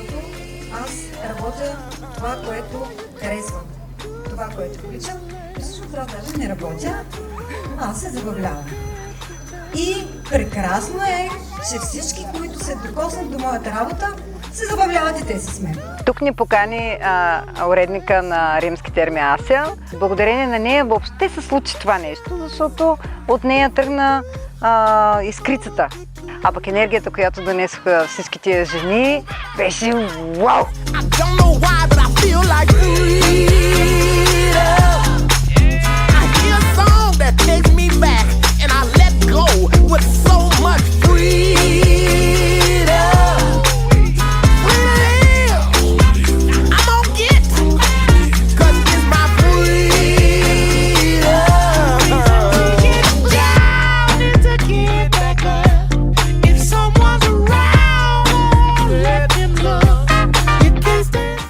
защото аз работя това, което харесвам, това, което обичам. Всъщност аз даже не работя, аз се забавлявам. И прекрасно е, че всички, които се докоснат до моята работа, се забавляват и те с мен. Тук ни покани уредника на римските армии Ася. Благодарение на нея въобще се случи това нещо, защото от нея тръгна искрицата. А пък енергията, която донесоха всички тия жени, беше вау!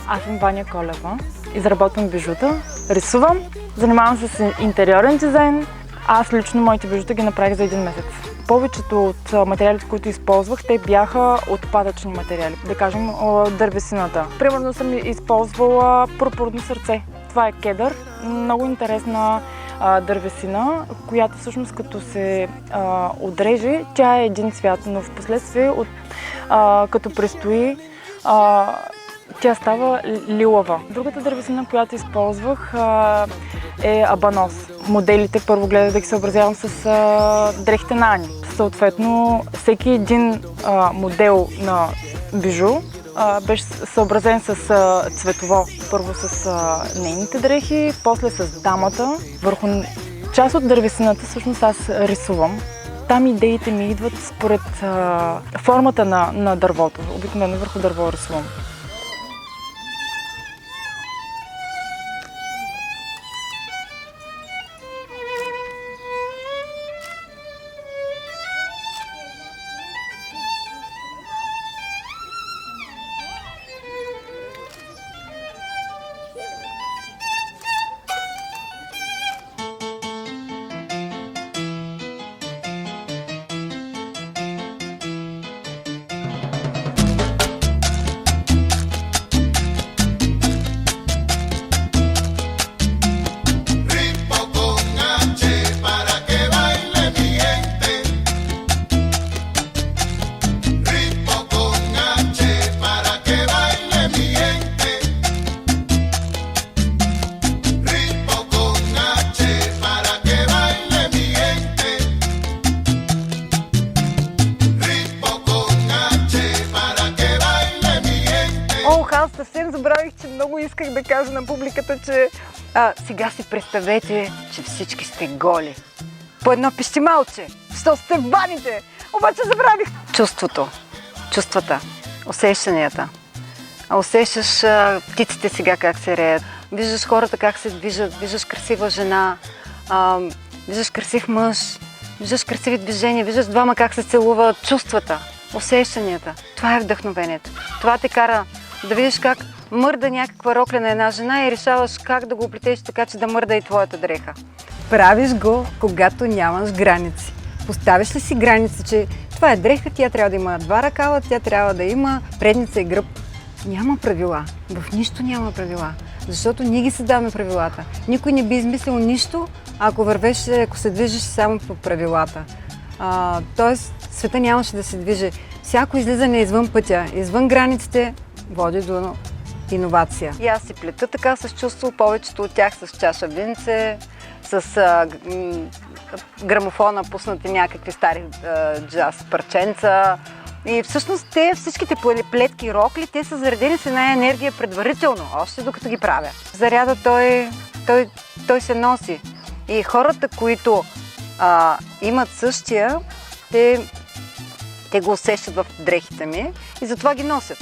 Аз съм Ваня Колева, изработвам бижута, рисувам, занимавам се с интериорен дизайн. Аз лично моите бижута ги направих за един месец. Повечето от материалите, които използвах, те бяха отпадъчни материали, да кажем дървесината. Примерно съм използвала пурпурно сърце. Това е кедър, много интересна дървесина, която всъщност като се отреже, тя е един цвят, но в последствие като престои, тя става лилава. Другата дървесина, която използвах, е абанос. Моделите първо гледах да ги съобразявам с дрехите на Ани. Съответно, всеки един модел на бижу беше съобразен с цветово. Първо с нейните дрехи, после с дамата. Върху част от дървесината всъщност аз рисувам. Там идеите ми идват според формата на дървото. Обикновено върху дърво рисувам. Аз съвсем забравих, че много исках да кажа на публиката, че сега си представете, че всички сте голи. По едно пищималче, що сте ваните. Обаче забравих чувството, чувствата, усещанията. Усещаш птиците сега как се реят, виждаш хората как се движат, виждаш красива жена, виждаш красив мъж, виждаш красиви движения, виждаш двама как се целуват, чувствата, усещанията. Това е вдъхновението. Това те кара да видиш как мърда някаква рокля на една жена и решаваш как да го оплетеш така, че да мърда и твоята дреха. Правиш го, когато нямаш граници. Поставиш ли си граници, че това е дреха, тя трябва да има два ръкава, тя трябва да има предница и гръб. Няма правила. В нищо няма правила. Защото ние ги създаваме правилата. Никой не би измислил нищо, ако се движиш само по правилата. Тоест, света нямаше да се движи. Всяко излизане извън пътя, извън границите, води до иновация. И аз си плета така с чувство, повечето от тях с чаша винце, с грамофона пуснати някакви стари джаз парченца. И всъщност всичките плетки и рокли, те са заредени с една енергия предварително, още докато ги правя. Заряда той се носи. И хората, които имат същия, те го усещат в дрехите ми и затова ги носят.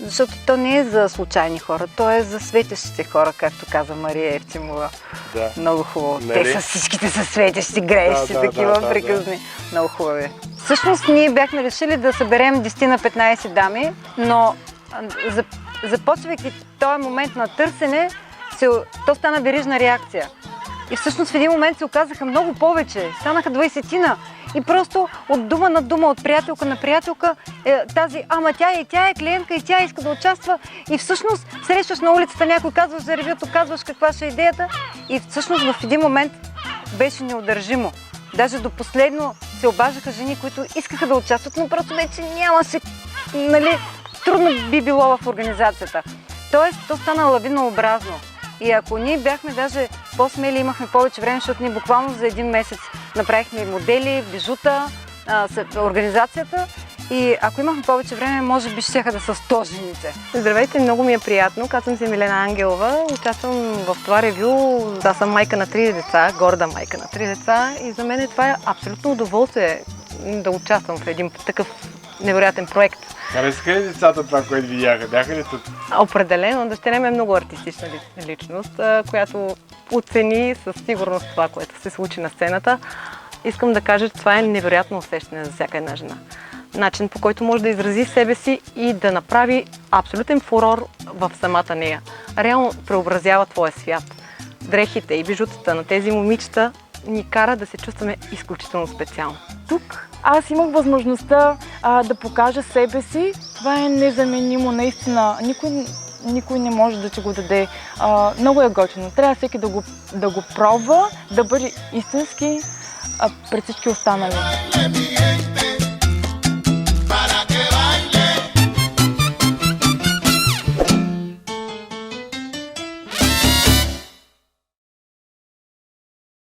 Защото то не е за случайни хора, то е за светещите хора, както каза Мария Евтимова. Да. Много хубаво. Нали? Те са всичките са светещи, греещи, такива приказни. Много хубави. Всъщност ние бяхме решили да съберем 10 на 15 дами, но започвайки този момент на търсене, то стана верижна реакция. И всъщност в един момент се оказаха много повече, станаха 20-тина. и просто от дума на дума, от приятелка на приятелка, тя е клиентка и тя иска да участва и всъщност срещаш на улицата някой, казваш за ревюто, казваш каква ще е идеята и всъщност в един момент беше неудържимо. Даже до последно се обаждаха жени, които искаха да участват, но просто вече нямаше, нали, трудно би било в организацията. Тоест, то стана лавинообразно. И ако ние бяхме даже по-смели, имахме повече време, защото ние буквално за един месец направихме модели, бижута, организацията. И ако имахме повече време, може би щяха да са 100 жените. Здравейте, много ми е приятно. Казвам се Милена Ангелова. Участвам в това ревю. Аз съм майка на 3 деца, горда майка на 3 деца. И за мен това е абсолютно удоволствие да участвам в един такъв невероятен проект. Харесаха ли децата това, което видяха? Бяха ли тут? Определено. Дъщеря ми е много артистична личност, която оцени със сигурност това, което се случи на сцената. Искам да кажа, че това е невероятно усещане за всяка една жена. Начин, по който може да изрази себе си и да направи абсолютен фурор в самата нея. Реално преобразява твоя свят. Дрехите и бижутата на тези момичета ни кара да се чувстваме изключително специално. Тук аз имах възможността да покажа себе си. Това е незаменимо, наистина. Никой не може да ти го даде. Много е готино. Трябва всеки да го пробва, да бъде истински пред всички останали.